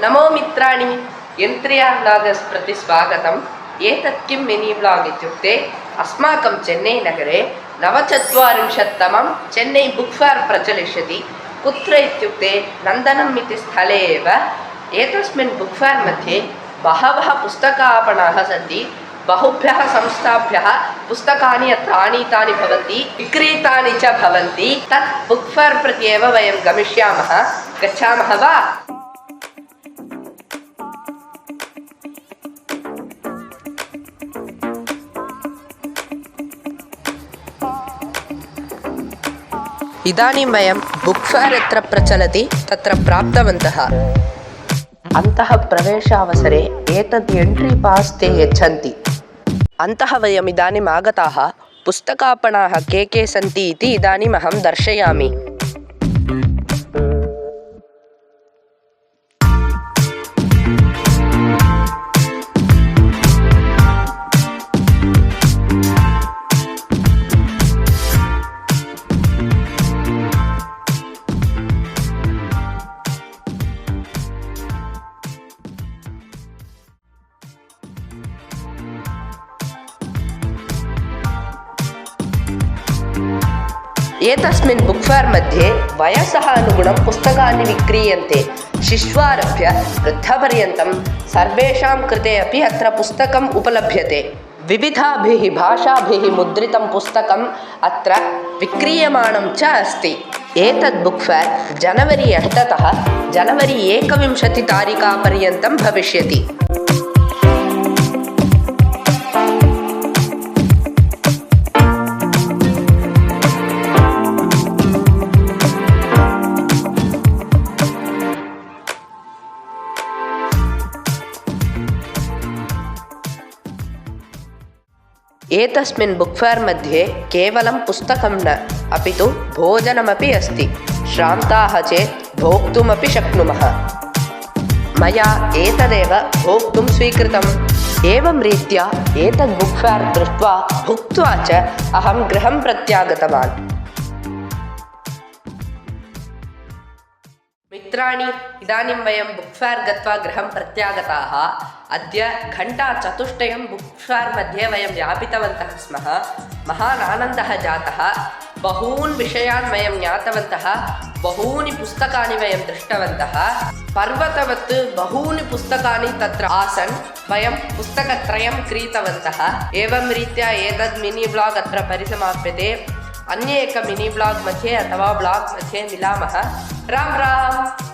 नमो मित्राणि यन्त्रिया व्लागर्स् प्रति स्वागतम्। एतत् किं मिनी व्लाग् इत्युक्ते अस्माकं चेन्नै नगरे 49तमं चेन्नै बुक् फेर् प्रचलिष्यति। कुत्र इत्युक्ते नन्दनम् इति स्थले एव। एतस्मिन् बुक् फेर् मध्ये बहवः पुस्तकापणाः सन्ति। बहुभ्यः संस्थाभ्यः पुस्तकानि अत्र आनीतानि भवन्ति, विक्रीतानि च भवन्ति। तत् बुक् फेर् प्रति एव वयं गमिष्यामः। गच्छामः वा? इदानीं वयं बुक् फेर् यत्र प्रचलति तत्र प्राप्तवन्तः। अन्तः प्रवेशावसरे एतद् एण्ट्री पास् ते यच्छन्ति। अन्तः वयम् इदानीम् आगताः। पुस्तकापणाः के सन्ति इति इदानीम् अहं दर्शयामि। एतस्मिन् बुक् फेर् मध्ये वयसः अनुगुणं पुस्तकानि विक्रीयन्ते। शिशुआरभ्य वृद्धपर्यन्तं सर्वेषां कृते अपि अत्र पुस्तकम् उपलभ्यते। विविधाभिः भाषाभिः मुद्रितं पुस्तकम् अत्र विक्रीयमाणं च अस्ति। एतत् बुक् फेर् जनवरी 8 तः जनवरी 21 तारिकापर्यन्तं भविष्यति। एतस्मिन् बुक् फेर् मध्ये केवलं पुस्तकं न, अपि तु भोजनमपि अस्ति। श्रान्ताः चेत् भोक्तुमपि शक्नुमः। मया एतदेव भोक्तुं स्वीकृतम्। एवं रीत्या एतद् बुक् फेर् दृष्ट्वा भुक्त्वा च अहं गृहं प्रत्यागतवान्। मित्राणि, इदानीं वयं बुक् फेर् गत्वा गृहं प्रत्यागताः। अद्य घण्टाचतुष्टयं बुक् फेर् मध्ये वयं व्यापितवन्तः स्मः। महान् आनन्दः जातः। बहून् विषयान् वयं ज्ञातवन्तः। बहूनि पुस्तकानि वयं दृष्टवन्तः। पर्वतवत् बहूनि पुस्तकानि तत्र आसन्। वयं पुस्तकत्रयं क्रीतवन्तः। एवं रीत्या एतद् मिनी ब्लाग् अत्र परिसमाप्यते। अन्ये एक मिनी ब्लाग् मध्ये अथवा ब्लाग् मध्ये मिलामः। राम राम।